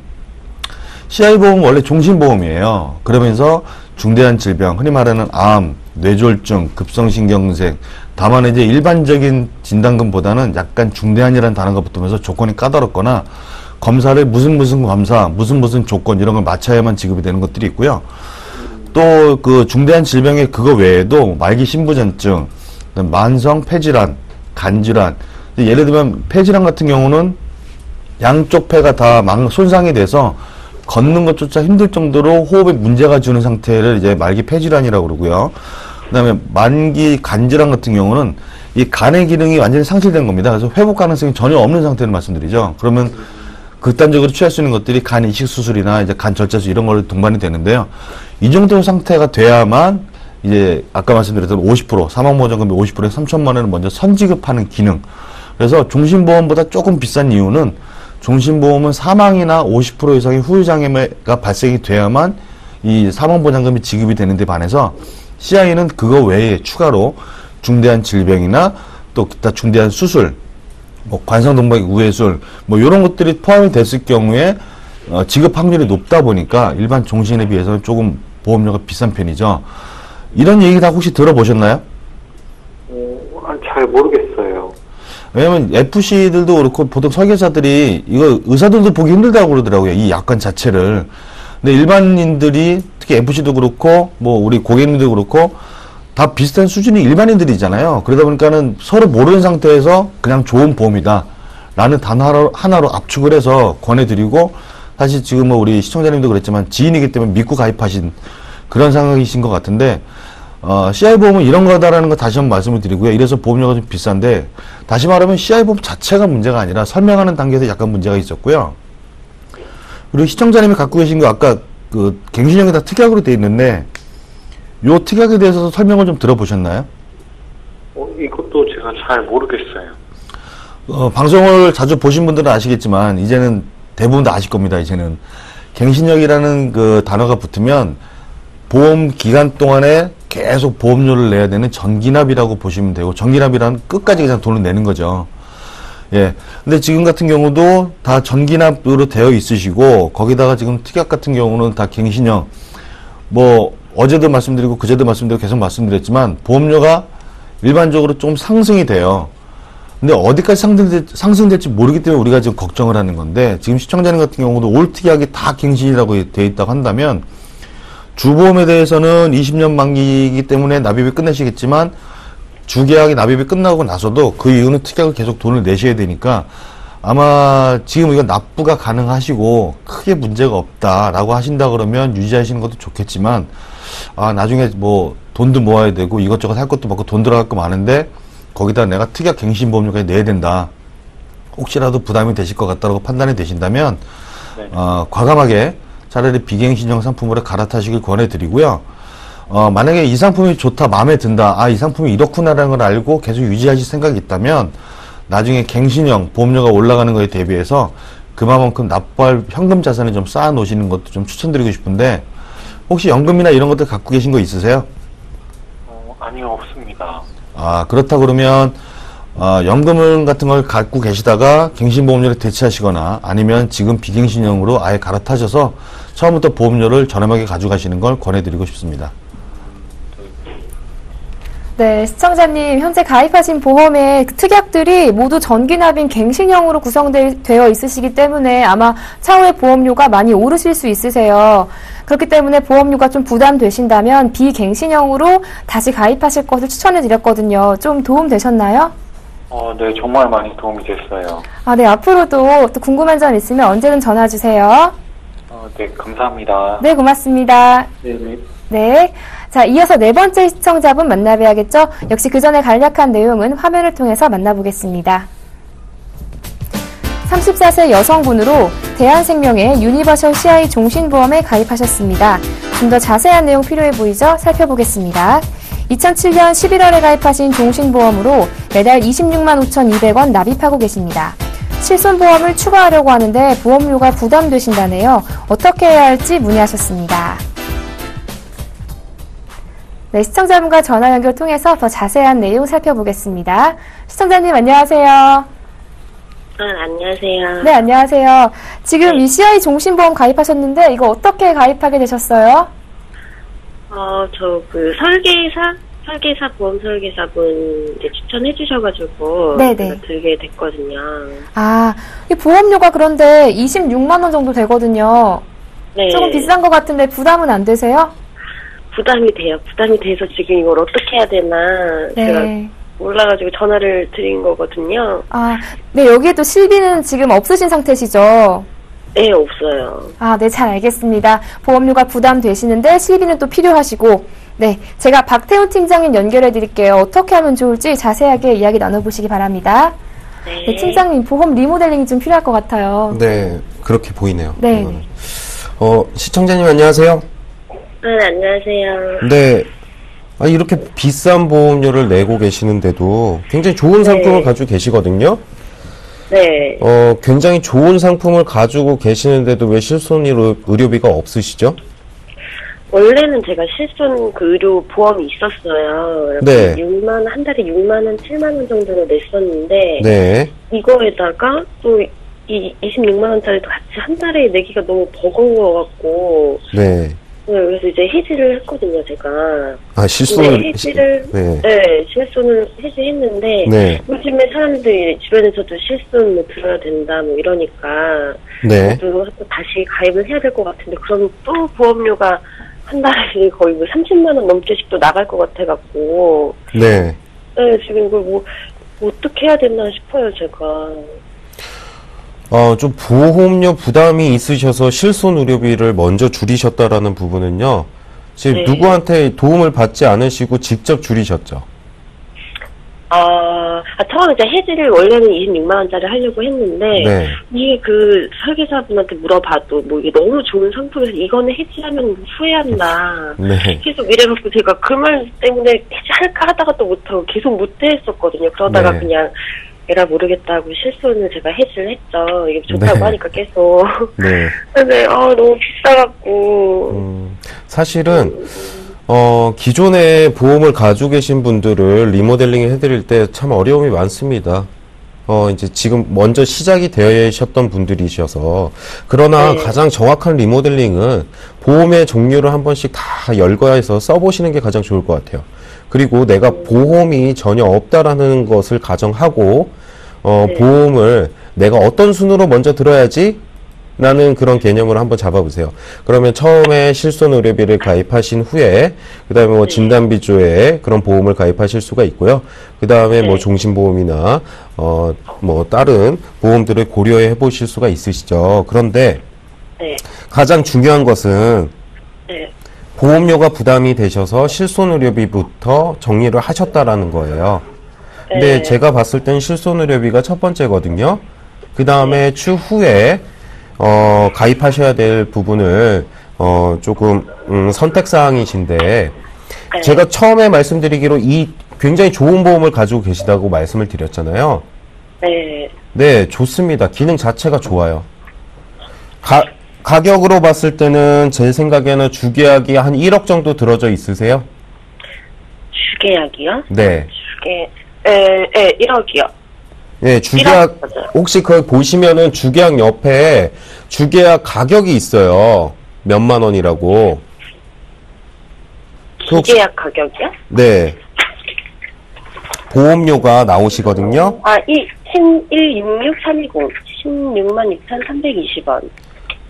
CI보험은 원래 종신보험이에요. 그러면서 중대한 질병, 흔히 말하는 암, 뇌졸중, 급성신경색, 다만 이제 일반적인 진단금보다는 약간 중대한이라는 단어가 붙으면서 조건이 까다롭거나 검사를 무슨 검사, 무슨 조건 이런 걸 맞춰야만 지급이 되는 것들이 있고요. 또 그 중대한 질병의 그거 외에도 말기 신부전증, 만성 폐질환, 간질환, 예를 들면 폐질환 같은 경우는 양쪽 폐가 다 손상이 돼서 걷는 것조차 힘들 정도로 호흡에 문제가 주는 상태를 이제 말기 폐질환이라고 그러고요. 그 다음에 만기 간질환 같은 경우는 이 간의 기능이 완전히 상실된 겁니다. 그래서 회복 가능성이 전혀 없는 상태를 말씀드리죠. 그러면 극단적으로 취할 수 있는 것들이 간 이식 수술이나 이제 간 절제술 이런 걸로 동반이 되는데요. 이 정도 상태가 돼야만 이제 아까 말씀드렸던 50% 사망보장금의 50%에서 3천만 원을 먼저 선지급하는 기능. 그래서 종신보험보다 조금 비싼 이유는 종신보험은 사망이나 50% 이상의 후유장애가 발생이 돼야만 이 사망보장금이 지급이 되는데 반해서 CI는 그거 외에 추가로 중대한 질병이나 또 기타 중대한 수술, 뭐 관상동맥 우회술, 뭐 이런 것들이 포함이 됐을 경우에 지급 확률이 높다 보니까 일반 종신에 비해서는 조금 보험료가 비싼 편이죠. 이런 얘기 다 혹시 들어보셨나요? 잘 모르겠어요. 왜냐면 FC들도 그렇고 보통 설계사들이 이거 의사들도 보기 힘들다고 그러더라고요. 이 약관 자체를. 근데 일반인들이 특히 FC도 그렇고 뭐 우리 고객님도 그렇고 다 비슷한 수준이 일반인들이잖아요. 그러다 보니까는 서로 모르는 상태에서 그냥 좋은 보험이다 라는 단어 하나로 압축을 해서 권해드리고, 사실 지금 뭐 우리 시청자님도 그랬지만 지인이기 때문에 믿고 가입하신 그런 상황이신 것 같은데, CI보험은 이런 거다라는 거 다시 한번 말씀을 드리고요. 이래서 보험료가 좀 비싼데, 다시 말하면 CI보험 자체가 문제가 아니라 설명하는 단계에서 약간 문제가 있었고요. 그리고 시청자님이 갖고 계신 거 아까 그 갱신형이 다 특약으로 되어 있는데, 요 특약에 대해서 설명을 좀 들어보셨나요? 이것도 제가 잘 모르겠어요. 방송을 자주 보신 분들은 아시겠지만, 이제는 대부분 다 아실 겁니다. 이제는 갱신형이라는 그 단어가 붙으면 보험 기간 동안에 계속 보험료를 내야 되는 전기납이라고 보시면 되고, 전기납이란 끝까지 그냥 돈을 내는 거죠. 예. 근데 지금 같은 경우도 다 전기납으로 되어 있으시고, 거기다가 지금 특약 같은 경우는 다 갱신형. 뭐, 어제도 말씀드리고, 그제도 말씀드리고, 계속 말씀드렸지만, 보험료가 일반적으로 좀 상승이 돼요. 근데 어디까지 상승될지 모르기 때문에 우리가 지금 걱정을 하는 건데, 지금 시청자님 같은 경우도 올 특약이 다 갱신이라고 되어 있다고 한다면, 주보험에 대해서는 20년 만기이기 때문에 납입이 끝내시겠지만, 주계약이 납입이 끝나고 나서도 그 이유는 특약을 계속 돈을 내셔야 되니까, 아마 지금 이거 납부가 가능하시고 크게 문제가 없다라고 하신다 그러면 유지하시는 것도 좋겠지만, 나중에 뭐 돈도 모아야 되고 이것저것 할 것도 많고 돈 들어갈 거 많은데 거기다 내가 특약 갱신보험료까지 내야 된다, 혹시라도 부담이 되실 것 같다고 판단이 되신다면 네. 과감하게 차라리 비갱신형 상품으로 갈아타시길 권해드리고요. 만약에 이 상품이 좋다, 마음에 든다, 이 상품이 이렇구나라는 걸 알고 계속 유지하실 생각이 있다면 나중에 갱신형 보험료가 올라가는 거에 대비해서 그만큼 납부할 현금 자산을 좀 쌓아 놓으시는 것도 좀 추천드리고 싶은데, 혹시 연금이나 이런 것들 갖고 계신 거 있으세요? 아니요, 없습니다. 그렇다 그러면 연금 같은 걸 갖고 계시다가 갱신보험료를 대체하시거나 아니면 지금 비갱신형으로 아예 갈아타셔서 처음부터 보험료를 저렴하게 가져가시는 걸 권해드리고 싶습니다. 네, 시청자님, 현재 가입하신 보험의 특약들이 모두 전기납인 갱신형으로 구성되어 있으시기 때문에 아마 차후에 보험료가 많이 오르실 수 있으세요. 그렇기 때문에 보험료가 좀 부담되신다면 비갱신형으로 다시 가입하실 것을 추천해 드렸거든요. 좀 도움 되셨나요? 네, 정말 많이 도움이 됐어요. 네, 앞으로도 또 궁금한 점 있으면 언제든 전화 주세요. 네, 감사합니다. 네, 고맙습니다. 네. 네. 자, 이어서 네 번째 시청자분 만나봐야겠죠? 역시 그 전에 간략한 내용은 화면을 통해서 만나보겠습니다. 34세 여성분으로 대한생명의 유니버셜 CI 종신보험에 가입하셨습니다. 좀 더 자세한 내용 필요해 보이죠? 살펴보겠습니다. 2007년 11월에 가입하신 종신보험으로 매달 26만 5,200원 납입하고 계십니다. 실손보험을 추가하려고 하는데 보험료가 부담되신다네요. 어떻게 해야 할지 문의하셨습니다. 네, 시청자분과 전화 연결 통해서 더 자세한 내용 살펴보겠습니다. 시청자님 안녕하세요. 안녕하세요. 네, 안녕하세요. 지금 네. 이 CI 종신보험 가입하셨는데 이거 어떻게 가입하게 되셨어요? 저 보험 설계사분 이제 추천해 주셔가지고 네네. 제가 들게 됐거든요. 아, 이 보험료가 그런데 26만 원 정도 되거든요. 네. 조금 비싼 것 같은데 부담은 안 되세요? 부담이 돼요. 부담이 돼서 지금 이걸 어떻게 해야 되나 제가 네. 몰라가지고 전화를 드린 거거든요. 아, 네, 여기에 또 실비는 지금 없으신 상태시죠? 네, 없어요. 아, 네, 잘 알겠습니다. 보험료가 부담되시는데 실비는 또 필요하시고, 네, 제가 박태훈 팀장님 연결해 드릴게요. 어떻게 하면 좋을지 자세하게 이야기 나눠보시기 바랍니다. 네. 네, 팀장님, 보험 리모델링이 좀 필요할 것 같아요. 네, 그렇게 보이네요. 네. 시청자님 안녕하세요. 안녕하세요. 네. 이렇게 비싼 보험료를 내고 계시는데도 굉장히 좋은 상품을 가지고 계시거든요. 네. 굉장히 좋은 상품을 가지고 계시는데도 왜 실손 의료비가 없으시죠? 원래는 제가 실손 그 의료 보험이 있었어요. 네. 6만 한 달에 6만 원, 7만 원 정도로 냈었는데 네. 이거에다가 또 이 26만 원짜리도 같이 한 달에 내기가 너무 버거워갖고 네. 그래서 이제 해지를 했거든요, 제가. 실손을. 근데 해지를 네. 실손을 해지했는데 네. 요즘에 사람들이 주변에서도 실손 뭐 들어야 된다 뭐 이러니까 네. 저도 또 다시 가입을 해야 될 것 같은데 그럼 또 보험료가 한 달에 거의 뭐 30만 원 넘게씩 또 나갈 것 같아갖고 네. 지금 이걸 뭐 어떻게 해야 되나 싶어요, 제가. 좀 보험료 부담이 있으셔서 실손 의료비를 먼저 줄이셨다라는 부분은요. 지금 네. 누구한테 도움을 받지 않으시고 직접 줄이셨죠? 처음에 이제 해지를 원래는 26만 원짜리 하려고 했는데 네. 이게 그 설계사분한테 물어봐도 뭐 이게 너무 좋은 상품이라서 이거는 해지하면 후회한다. 네. 계속 이래갖고 제가 그 말 때문에 해지할까 하다가 또 못하고 계속 못했었거든요. 그러다가 네. 그냥 에라 모르겠다고 실손을 제가 해지를 했죠. 이게 좋다고 네. 하니까 계속. 네. 근데 너무 비싸갖고. 사실은 기존에 보험을 가지고 계신 분들을 리모델링 해드릴 때 참 어려움이 많습니다. 이제 지금 먼저 시작이 되셨던 분들이셔서. 그러나 네. 가장 정확한 리모델링은 보험의 종류를 한 번씩 다 열거해서 써보시는 게 가장 좋을 것 같아요. 그리고 내가 보험이 전혀 없다라는 것을 가정하고, 네. 보험을 내가 어떤 순으로 먼저 들어야지? 라는 그런 개념을 한번 잡아보세요. 그러면 처음에 실손 의료비를 가입하신 후에 그 다음에 뭐 네. 진단비조에 그런 보험을 가입하실 수가 있고요. 그 다음에 뭐 네. 종신보험이나 뭐 다른 보험들을 고려해 보실 수가 있으시죠. 그런데 네. 가장 중요한 것은 네. 보험료가 부담이 되셔서 실손 의료비부터 정리를 하셨다라는 거예요. 근데 네. 제가 봤을 땐 실손 의료비가 첫 번째거든요. 그 다음에 추후에 가입하셔야 될 부분을, 조금, 선택사항이신데, 네. 제가 처음에 말씀드리기로 굉장히 좋은 보험을 가지고 계시다고 말씀을 드렸잖아요. 네. 네, 좋습니다. 기능 자체가 좋아요. 가격으로 봤을 때는 제 생각에는 주계약이 한 1억 정도 들어져 있으세요? 주계약이요? 네. 1억이요. 네, 주계약, 1억 맞아요. 혹시 거기 보시면은 주계약 옆에 주계약 가격이 있어요. 몇만 원이라고. 그 혹시- 주계약 가격이요? 네. 보험료가 나오시거든요. 166,320. 16만 6,320원.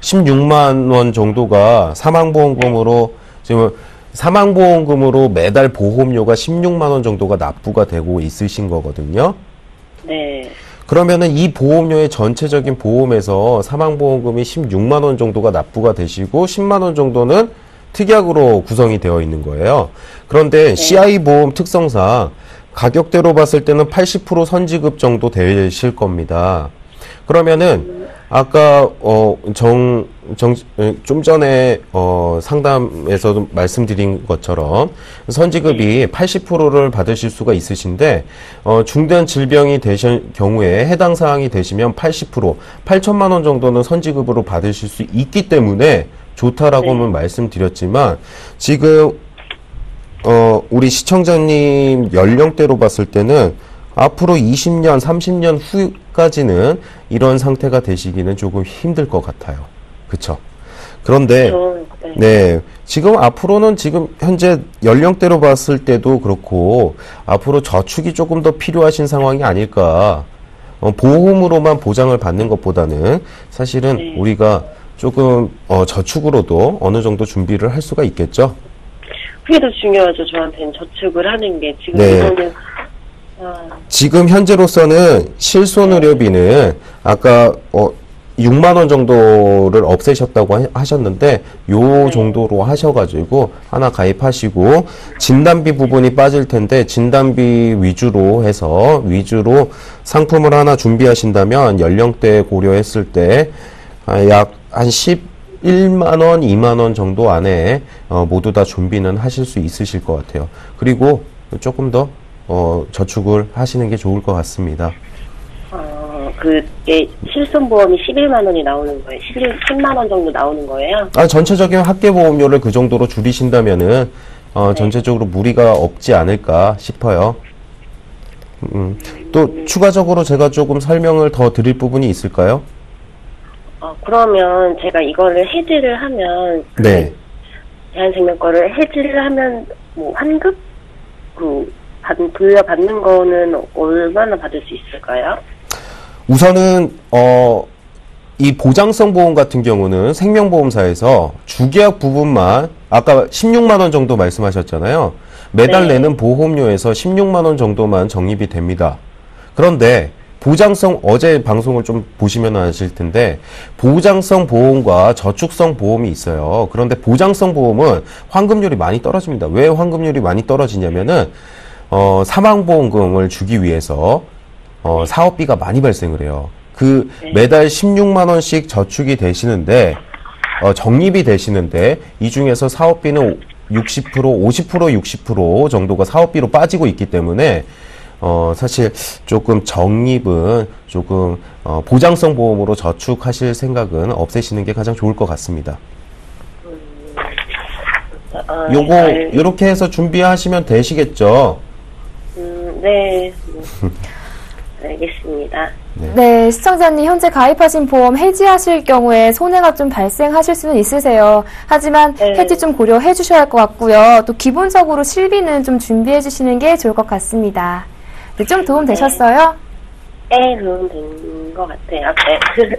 16만 원 정도가 사망보험금으로, 지금 사망보험금으로 매달 보험료가 16만 원 정도가 납부가 되고 있으신 거거든요. 네. 그러면은 이 보험료의 전체적인 보험에서 사망보험금이 16만 원 정도가 납부가 되시고 10만 원 정도는 특약으로 구성이 되어 있는 거예요. 그런데 CI 보험 특성상 가격대로 봤을 때는 80% 선지급 정도 되실 겁니다. 그러면은 아까 좀 전에 상담에서도 말씀드린 것처럼 선지급이 80%를 받으실 수가 있으신데 중대한 질병이 되실 경우에 해당 사항이 되시면 80% 8천만 원 정도는 선지급으로 받으실 수 있기 때문에 좋다라고는 말씀드렸지만 지금 우리 시청자님 연령대로 봤을 때는 앞으로 20년, 30년 후까지는 이런 상태가 되시기는 조금 힘들 것 같아요. 그쵸? 그런데, 네. 지금 앞으로는 지금 현재 연령대로 봤을 때도 그렇고, 앞으로 저축이 조금 더 필요하신 상황이 아닐까. 보험으로만 보장을 받는 것보다는 사실은 우리가 조금, 저축으로도 어느 정도 준비를 할 수가 있겠죠? 그게 더 중요하죠. 저한테는 저축을 하는 게. 지금 이거는 지금 현재로서는 실손의료비는 아까 6만 원 정도를 없애셨다고 하셨는데 요 정도로 하셔가지고 하나 가입하시고 진단비 부분이 빠질 텐데 진단비 위주로 해서 상품을 하나 준비하신다면 연령대 고려했을 때 약 한 11만 원, 2만 원 정도 안에 모두 다 준비는 하실 수 있으실 것 같아요. 그리고 조금 더 저축을 하시는 게 좋을 것 같습니다. 그게 실손보험이 11만 원이 나오는 거예요? 10만 원 정도 나오는 거예요? 전체적인 학계보험료를 그 정도로 줄이신다면은, 전체적으로 무리가 없지 않을까 싶어요. 또, 추가적으로 제가 조금 설명을 더 드릴 부분이 있을까요? 그러면 제가 이거를 해지를 하면, 네. 대한생명 거를 해지를 하면, 뭐, 환급? 돌려받는 거는 얼마나 받을 수 있을까요? 우선은 이 보장성 보험 같은 경우는 생명보험사에서 주계약 부분만 아까 16만 원 정도 말씀하셨잖아요. 매달 내는 보험료에서 16만 원 정도만 적립이 됩니다. 그런데 보장성 어제 방송을 좀 보시면 아실 텐데 보장성 보험과 저축성 보험이 있어요. 그런데 보장성 보험은 환급률이 많이 떨어집니다. 왜 환급률이 많이 떨어지냐면은 사망보험금을 주기 위해서 사업비가 많이 발생을 해요. 매달 16만 원씩 저축이 되시는데 적립이 되시는데 이 중에서 사업비는 60%, 50%, 60% 정도가 사업비로 빠지고 있기 때문에 사실 조금 적립은 조금 보장성 보험으로 저축하실 생각은 없애시는 게 가장 좋을 것 같습니다. 요거 이렇게 해서 준비하시면 되시겠죠? 네. 알겠습니다. 네, 시청자님 현재 가입하신 보험 해지하실 경우에 손해가 좀 발생하실 수는 있으세요. 하지만 해지 좀 고려해 주셔야 할 것 같고요. 또 기본적으로 실비는 좀 준비해 주시는 게 좋을 것 같습니다. 네, 좀 도움 되셨어요? 네, 도움 된 것 같아요.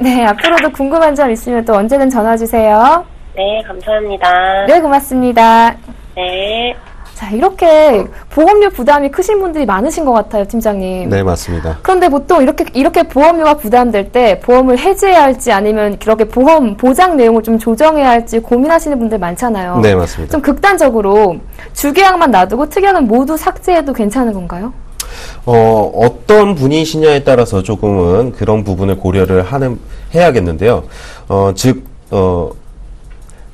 네, 앞으로도 궁금한 점 있으면 또 언제든 전화 주세요. 네, 감사합니다. 네, 고맙습니다. 네. 자, 이렇게 보험료 부담이 크신 분들이 많으신 것 같아요, 팀장님. 네, 맞습니다. 그런데 보통 이렇게 보험료가 부담될 때 보험을 해지해야 할지 아니면 그렇게 보장 내용을 좀 조정해야 할지 고민하시는 분들 많잖아요. 네, 맞습니다. 좀 극단적으로 주계약만 놔두고 특약은 모두 삭제해도 괜찮은 건가요? 어떤 분이시냐에 따라서 조금은 그런 부분을 고려를 해야겠는데요.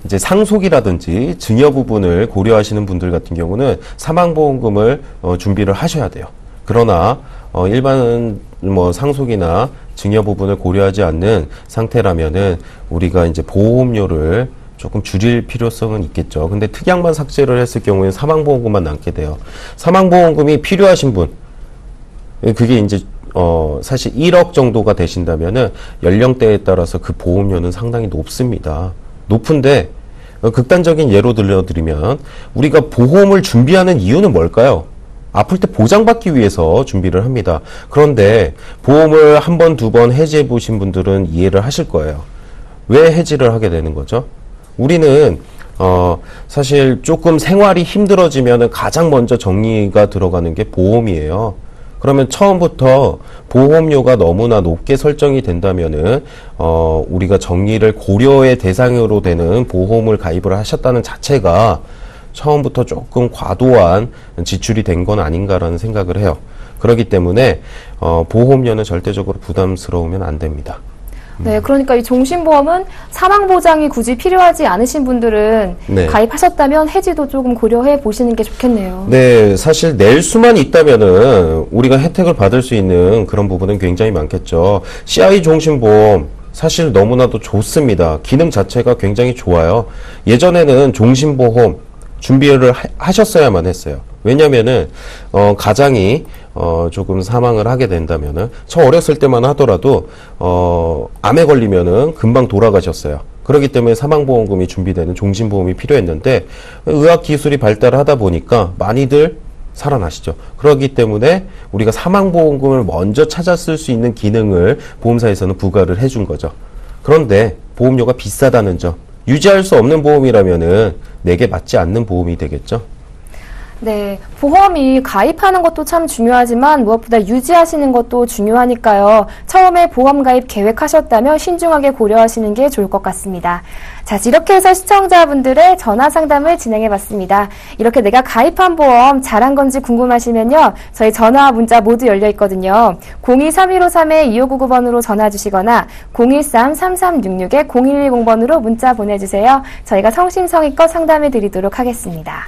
이제 상속이라든지 증여 부분을 고려하시는 분들 같은 경우는 사망보험금을 준비를 하셔야 돼요. 그러나 일반 상속이나 증여 부분을 고려하지 않는 상태라면은 우리가 이제 보험료를 조금 줄일 필요성은 있겠죠. 근데 특약만 삭제를 했을 경우에는 사망보험금만 남게 돼요. 사망보험금이 필요하신 분, 그게 이제 사실 1억 정도가 되신다면은 연령대에 따라서 그 보험료는 상당히 높습니다. 높은데 극단적인 예로 들려드리면 우리가 보험을 준비하는 이유는 뭘까요? 아플 때 보장받기 위해서 준비를 합니다. 그런데 보험을 한 번, 두 번 해지해 보신 분들은 이해를 하실 거예요. 왜 해지를 하게 되는 거죠? 우리는 사실 조금 생활이 힘들어지면 가장 먼저 정리가 들어가는 게 보험이에요. 그러면 처음부터 보험료가 너무나 높게 설정이 된다면은 우리가 정리를 고려의 대상으로 되는 보험을 가입을 하셨다는 자체가 처음부터 조금 과도한 지출이 된 건 아닌가라는 생각을 해요. 그렇기 때문에 보험료는 절대적으로 부담스러우면 안 됩니다. 네, 그러니까 이 종신보험은 사망보장이 굳이 필요하지 않으신 분들은 네. 가입하셨다면 해지도 조금 고려해 보시는 게 좋겠네요. 네, 사실 낼 수만 있다면은 우리가 혜택을 받을 수 있는 그런 부분은 굉장히 많겠죠. CI 종신보험 사실 너무나도 좋습니다. 기능 자체가 굉장히 좋아요. 예전에는 종신보험 준비를 하셨어야만 했어요. 왜냐면은 가장이 조금 사망을 하게 된다면은 저 어렸을 때만 하더라도 암에 걸리면은 금방 돌아가셨어요. 그렇기 때문에 사망보험금이 준비되는 종신보험이 필요했는데 의학 기술이 발달하다 보니까 많이들 살아나시죠. 그렇기 때문에 우리가 사망보험금을 먼저 찾아 쓸 수 있는 기능을 보험사에서는 부과를 해준 거죠. 그런데 보험료가 비싸다는 점, 유지할 수 없는 보험이라면은 내게 맞지 않는 보험이 되겠죠. 네, 보험이 가입하는 것도 참 중요하지만 무엇보다 유지하시는 것도 중요하니까요. 처음에 보험 가입 계획하셨다면 신중하게 고려하시는 게 좋을 것 같습니다. 자, 이렇게 해서 시청자분들의 전화 상담을 진행해봤습니다. 이렇게 내가 가입한 보험 잘한 건지 궁금하시면요. 저희 전화와 문자 모두 열려 있거든요. 023153-2599번으로 전화 주시거나 013-3366-0110번으로 문자 보내주세요. 저희가 성심성의껏 상담해 드리도록 하겠습니다.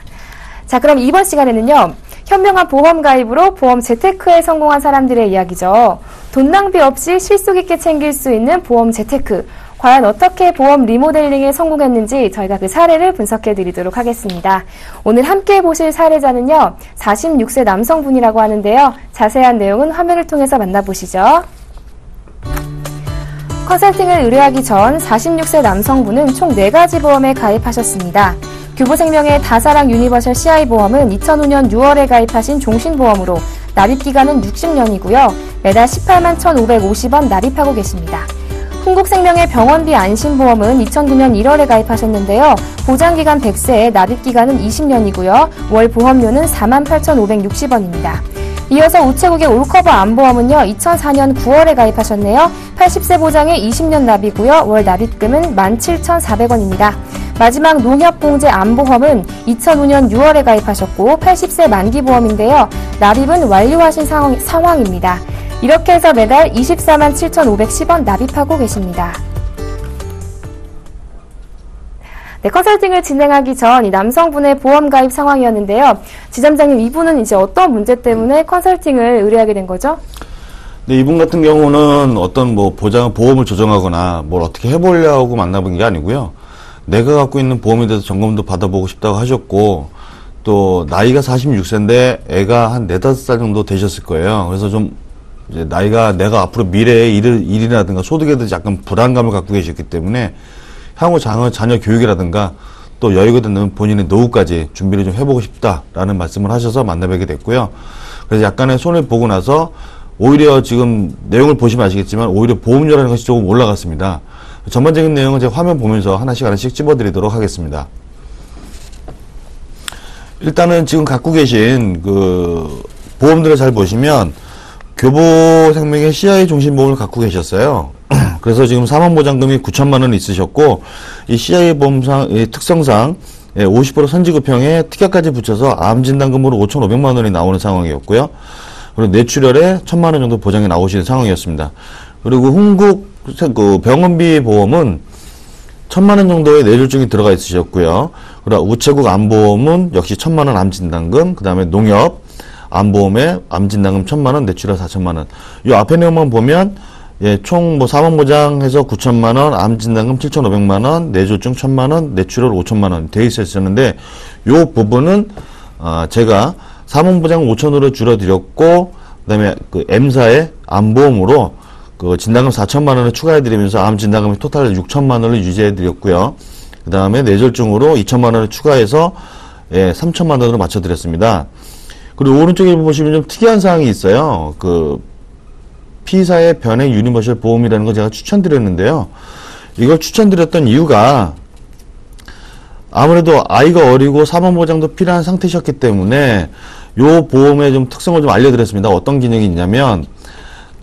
자, 그럼 이번 시간에는요, 현명한 보험 가입으로 보험 재테크에 성공한 사람들의 이야기죠. 돈 낭비 없이 실속 있게 챙길 수 있는 보험 재테크. 과연 어떻게 보험 리모델링에 성공했는지 저희가 그 사례를 분석해 드리도록 하겠습니다. 오늘 함께 보실 사례자는요, 46세 남성분이라고 하는데요. 자세한 내용은 화면을 통해서 만나보시죠. 컨설팅을 의뢰하기 전 46세 남성분은 총 4가지 보험에 가입하셨습니다. 규보생명의 다사랑 유니버셜 CI 보험은 2005년 6월에 가입하신 종신보험으로 납입기간은 60년이고요. 매달 18만 1,550원 납입하고 계십니다. 흥국생명의 병원비 안심보험은 2009년 1월에 가입하셨는데요. 보장기간 100세에 납입기간은 20년이고요. 월 보험료는 48,560원입니다. 이어서 우체국의 올커버 안보험은요. 2004년 9월에 가입하셨네요. 80세 보장에 20년 납이고요. 월 납입금은 17,400원입니다. 마지막 농협공제 안보험은 2005년 6월에 가입하셨고 80세 만기보험인데요. 납입은 완료하신 상황입니다. 이렇게 해서 매달 24만 7,510원 납입하고 계십니다. 네, 컨설팅을 진행하기 전 이 남성분의 보험 가입 상황이었는데요. 지점장님, 이분은 이제 어떤 문제 때문에 컨설팅을 의뢰하게 된 거죠? 네, 이분 같은 경우는 어떤 보험을 조정하거나 뭘 어떻게 해보려고 만나본 게 아니고요. 내가 갖고 있는 보험에 대해서 점검도 받아보고 싶다고 하셨고, 또 나이가 46세인데 애가 한 4, 5살 정도 되셨을 거예요. 그래서 좀 이제 내가 앞으로 미래의 일이라든가 소득에 대해서 약간 불안감을 갖고 계셨기 때문에 향후 자녀 교육이라든가 또 여유가 되는 본인의 노후까지 준비를 좀 해보고 싶다라는 말씀을 하셔서 만나뵙게 됐고요. 그래서 약간의 손을 보고 나서 오히려 지금 내용을 보시면 아시겠지만 오히려 보험료라는 것이 조금 올라갔습니다. 전반적인 내용은 제가 화면 보면서 하나씩 찝어드리도록 하겠습니다. 일단은 지금 갖고 계신 그 보험들을 잘 보시면 교보생명의 CI 종신보험을 갖고 계셨어요. 그래서 지금 사망보장금이 9천만 원 있으셨고, 이 CI 보험상, 이 특성상 50% 선지급형에 특약까지 붙여서 암진단금으로 5,500만 원이 나오는 상황이었고요. 그리고 뇌출혈에 1,000만 원 정도 보장이 나오시는 상황이었습니다. 그리고 흥국 병원비 보험은 1,000만 원 정도의 뇌졸중이 들어가 있으셨고요. 그리고 우체국 암보험은 역시 1,000만 원 암진단금, 그 다음에 농협 암보험에 암진단금 1,000만 원, 뇌출혈 4,000만 원. 이 앞에 내용만 보면 총 사망보장해서 9천만 원, 암진단금 7,500만 원, 뇌졸중 1,000만 원, 뇌출혈 5천만 원 돼 있었는데, 요 부분은 제가 사망보장 5천으로 줄여드렸고, 그다음에 그 M사의 암보험으로 그 진단금 4천만 원을 추가해드리면서 암 진단금이 토탈 6천만 원을 유지해드렸고요. 그 다음에 뇌졸중으로 2천만 원을 추가해서 3천만 원으로 맞춰드렸습니다. 그리고 오른쪽에 보시면 좀 특이한 사항이 있어요. 그 P사의 변액 유니버셜 보험이라는 거 제가 추천드렸는데요. 이걸 추천드렸던 이유가 아무래도 아이가 어리고 사망보장도 필요한 상태셨기 때문에 요 보험의 좀 특성을 좀 알려드렸습니다. 어떤 기능이 있냐면,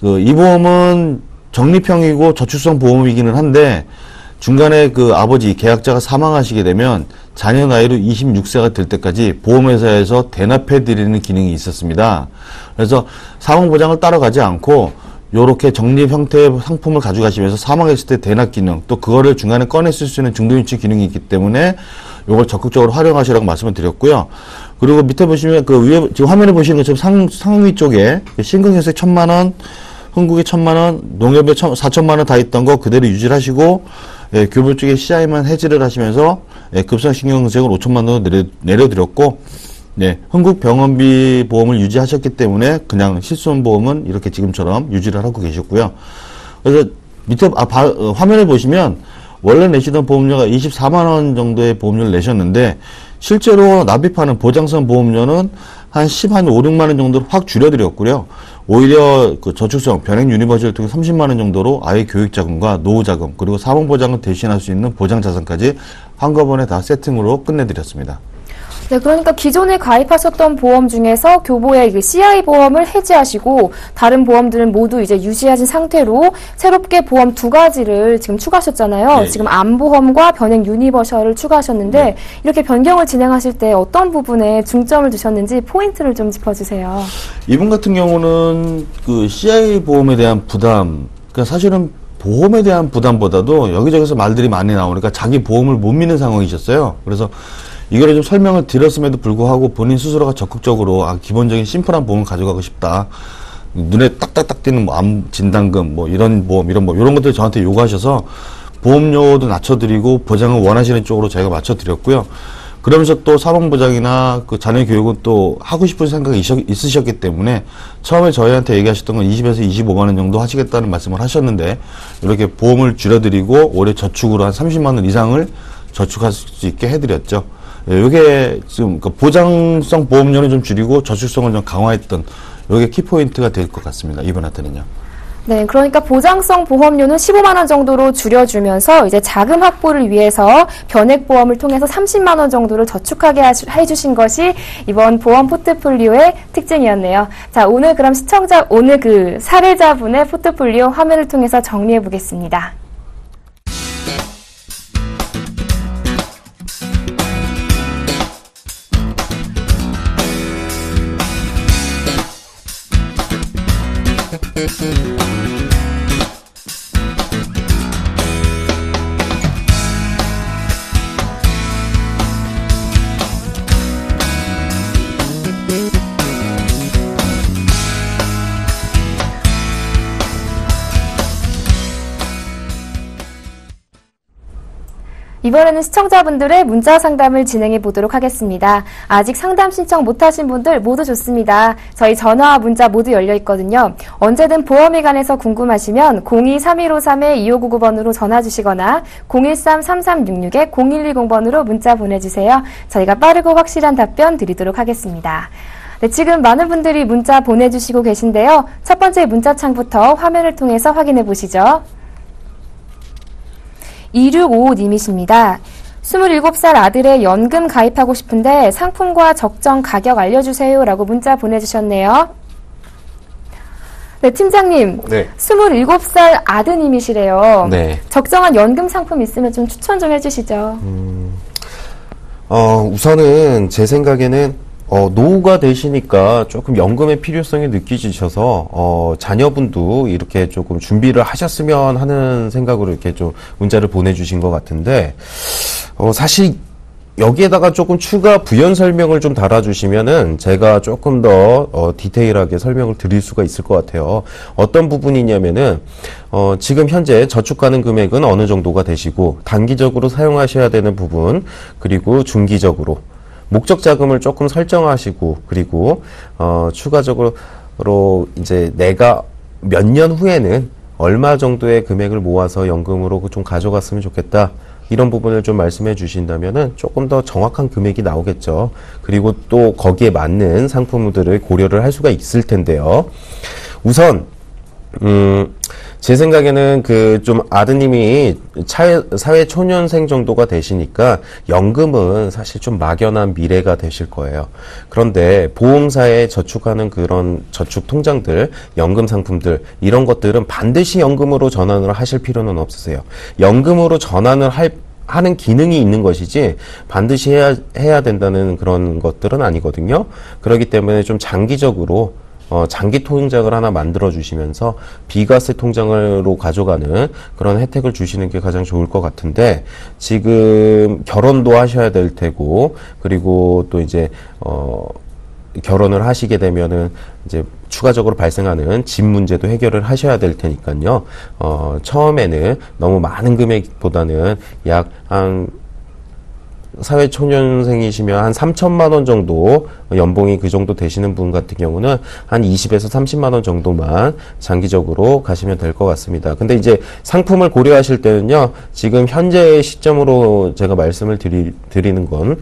이 보험은 적립형이고 저축성 보험이기는 한데, 중간에 아버지, 계약자가 사망하시게 되면 자녀 나이로 26세가 될 때까지 보험회사에서 대납해드리는 기능이 있었습니다. 그래서 사망보장을 따라가지 않고 요렇게 적립 형태의 상품을 가져가시면서 사망했을 때 대납 기능, 또 그거를 중간에 꺼내 쓸 수 있는 중도유치 기능이 있기 때문에 요걸 적극적으로 활용하시라고 말씀을 드렸고요. 그리고 밑에 보시면 위에 지금 화면에 보시는 것처럼 상위 쪽에 신금회사에 1,000만원, 흥국에 1,000만원, 농협에 4,000만원 다 있던 거 그대로 유지를 하시고, 교부 쪽에 CI만 해지를 하시면서 급성신경증을 5,000만원 내려드렸고, 흥국병원비 보험을 유지하셨기 때문에 그냥 실손보험은 이렇게 지금처럼 유지를 하고 계셨고요. 그래서 밑에 화면에 보시면 원래 내시던 보험료가 24만원 정도의 보험료를 내셨는데, 실제로 납입하는 보장성 보험료는 한 5, 6만원 정도로 확 줄여드렸고요. 오히려 저축성 변액 유니버셜을 통해 30만원 정도로 아이 교육자금과 노후자금, 그리고 사망보장을 대신할 수 있는 보장자산까지 한꺼번에 다 세팅으로 끝내드렸습니다. 네, 그러니까 기존에 가입하셨던 보험 중에서 교보의 CI 보험을 해지하시고 다른 보험들은 모두 이제 유지하신 상태로 새롭게 보험 2가지를 지금 추가하셨잖아요. 네. 지금 암보험과 변액 유니버셜을 추가하셨는데 네. 이렇게 변경을 진행하실 때 어떤 부분에 중점을 두셨는지 포인트를 좀 짚어주세요. 이분 같은 경우는 CI 보험에 대한 부담, 그러니까 사실은 보험에 대한 부담보다도 여기저기서 말들이 많이 나오니까 자기 보험을 못 믿는 상황이셨어요. 그래서 이거를 좀 설명을 드렸음에도 불구하고 본인 스스로가 적극적으로 기본적인 심플한 보험을 가져가고 싶다. 눈에 딱딱딱 띄는 암 진단금, 이런 보험, 이런 것들 저한테 요구하셔서 보험료도 낮춰드리고 보장을 원하시는 쪽으로 저희가 맞춰드렸고요. 그러면서 또 사망보장이나 자녀 교육은 또 하고 싶은 생각이 있으셨기 때문에 처음에 저희한테 얘기하셨던 건 20에서 25만원 정도 하시겠다는 말씀을 하셨는데, 이렇게 보험을 줄여드리고 올해 저축으로 한 30만원 이상을 저축할 수 있게 해드렸죠. 요게 지금 보장성 보험료는 좀 줄이고 저축성을 좀 강화했던 요게 키포인트가 될 것 같습니다. 이분한테는요. 네, 그러니까 보장성 보험료는 15만원 정도로 줄여주면서 이제 자금 확보를 위해서 변액보험을 통해서 30만원 정도를 저축하게 해주신 것이 이번 보험 포트폴리오의 특징이었네요. 자, 오늘 그럼 오늘 사례자분의 포트폴리오 화면을 통해서 정리해 보겠습니다. 이번에는 시청자분들의 문자 상담을 진행해 보도록 하겠습니다. 아직 상담 신청 못하신 분들 모두 좋습니다. 저희 전화와 문자 모두 열려 있거든요. 언제든 보험에 관해서 궁금하시면 02-3153-2599번으로 전화 주시거나 013-3366-0110번으로 문자 보내주세요. 저희가 빠르고 확실한 답변 드리도록 하겠습니다. 네, 지금 많은 분들이 문자 보내주시고 계신데요. 첫 번째 문자창부터 화면을 통해서 확인해 보시죠. 2655님이십니다. 27살 아들의 연금 가입하고 싶은데 상품과 적정 가격 알려주세요 라고 문자 보내주셨네요. 네, 팀장님. 네. 27살 아드님이시래요. 네. 적정한 연금 상품 있으면 좀 추천 좀 해주시죠. 우선은 제 생각에는 노후가 되시니까 조금 연금의 필요성이 느끼시셔서 자녀분도 이렇게 조금 준비를 하셨으면 하는 생각으로 이렇게 좀 문자를 보내주신 것 같은데, 사실 여기에다가 조금 추가 부연 설명을 좀 달아주시면은 제가 조금 더 디테일하게 설명을 드릴 수가 있을 것 같아요. 어떤 부분이냐면은 지금 현재 저축하는 금액은 어느 정도가 되시고 단기적으로 사용하셔야 되는 부분, 그리고 중기적으로 목적 자금을 조금 설정하시고, 그리고 추가적으로 이제 내가 몇 년 후에는 얼마 정도의 금액을 모아서 연금으로 좀 가져갔으면 좋겠다, 이런 부분을 좀 말씀해 주신다면은 조금 더 정확한 금액이 나오겠죠. 그리고 또 거기에 맞는 상품들을 고려를 할 수가 있을 텐데요. 우선 제 생각에는 좀 아드님이 사회 초년생 정도가 되시니까 연금은 사실 좀 막연한 미래가 되실 거예요. 그런데 보험사에 저축하는 그런 저축 통장들, 연금 상품들, 이런 것들은 반드시 연금으로 전환을 하실 필요는 없으세요. 연금으로 전환을 하는 기능이 있는 것이지 반드시 해야 된다는 그런 것들은 아니거든요. 그렇기 때문에 좀 장기적으로 장기 통장을 하나 만들어 주시면서 비과세 통장으로 가져가는 그런 혜택을 주시는 게 가장 좋을 것 같은데, 지금 결혼도 하셔야 될 테고, 그리고 또 이제 결혼을 하시게 되면은 이제 추가적으로 발생하는 집 문제도 해결을 하셔야 될 테니까요. 처음에는 너무 많은 금액보다는 약 사회 초년생이시면 한 3천만 원 정도, 연봉이 그 정도 되시는 분 같은 경우는 한 20에서 30만 원 정도만 장기적으로 가시면 될 것 같습니다. 근데 이제 상품을 고려하실 때는요, 지금 현재 시점으로 제가 말씀을 드리는 건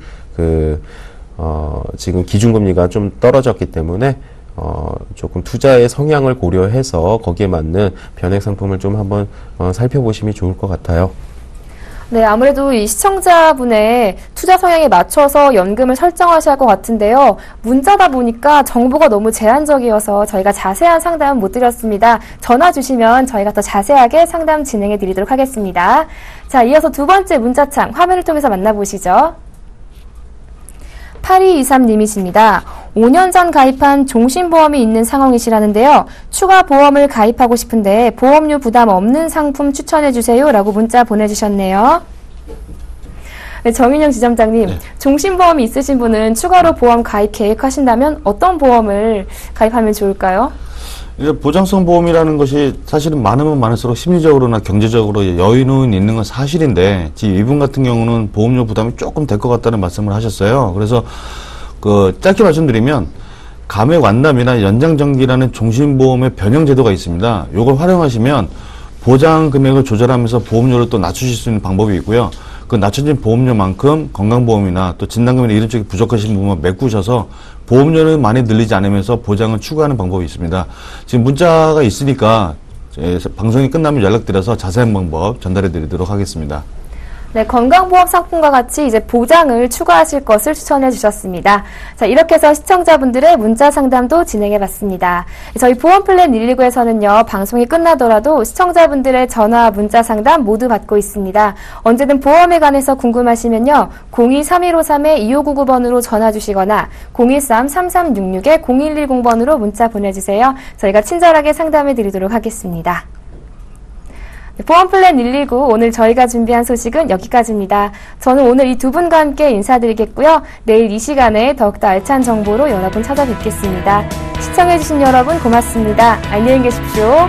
지금 기준금리가 좀 떨어졌기 때문에 조금 투자의 성향을 고려해서 거기에 맞는 변액 상품을 좀 한번 살펴보시면 좋을 것 같아요. 네, 아무래도 이 시청자분의 투자 성향에 맞춰서 연금을 설정하셔야 할 것 같은데요. 문자다 보니까 정보가 너무 제한적이어서 저희가 자세한 상담은 못 드렸습니다. 전화 주시면 저희가 더 자세하게 상담 진행해 드리도록 하겠습니다. 자, 이어서 두 번째 문자창 화면을 통해서 만나보시죠. 8223님이십니다. 5년 전 가입한 종신보험이 있는 상황이시라는데요. 추가 보험을 가입하고 싶은데 보험료 부담 없는 상품 추천해주세요 라고 문자 보내주셨네요. 네, 정인영 지점장님, 네. 종신보험이 있으신 분은 추가로 보험 가입 계획하신다면 어떤 보험을 가입하면 좋을까요? 보장성 보험이라는 것이 사실은 많으면 많을수록 심리적으로나 경제적으로 여유는 있는 건 사실인데, 지금 이분 같은 경우는 보험료 부담이 조금 될 것 같다는 말씀을 하셨어요. 그래서 짧게 말씀드리면 감액 완납이나 연장정기라는 종신보험의 변형 제도가 있습니다. 이걸 활용하시면 보장 금액을 조절하면서 보험료를 또 낮추실 수 있는 방법이 있고요. 그 낮춰진 보험료만큼 건강보험이나 또 진단금이나 이런 쪽이 부족하신 부분만 메꾸셔서 보험료는 많이 늘리지 않으면서 보장을 추구하는 방법이 있습니다. 지금 문자가 있으니까 방송이 끝나면 연락드려서 자세한 방법 전달해 드리도록 하겠습니다. 네, 건강보험 상품과 같이 이제 보장을 추가하실 것을 추천해 주셨습니다. 자, 이렇게 해서 시청자분들의 문자 상담도 진행해 봤습니다. 저희 보험플랜 119에서는요, 방송이 끝나더라도 시청자분들의 전화, 문자 상담 모두 받고 있습니다. 언제든 보험에 관해서 궁금하시면요, 02-3153-2599번으로 전화 주시거나 013-3366-0110번으로 문자 보내주세요. 저희가 친절하게 상담해 드리도록 하겠습니다. 보험플랜 119, 오늘 저희가 준비한 소식은 여기까지입니다. 저는 오늘 이 두 분과 함께 인사드리겠고요. 내일 이 시간에 더욱더 알찬 정보로 여러분 찾아뵙겠습니다. 시청해주신 여러분 고맙습니다. 안녕히 계십시오.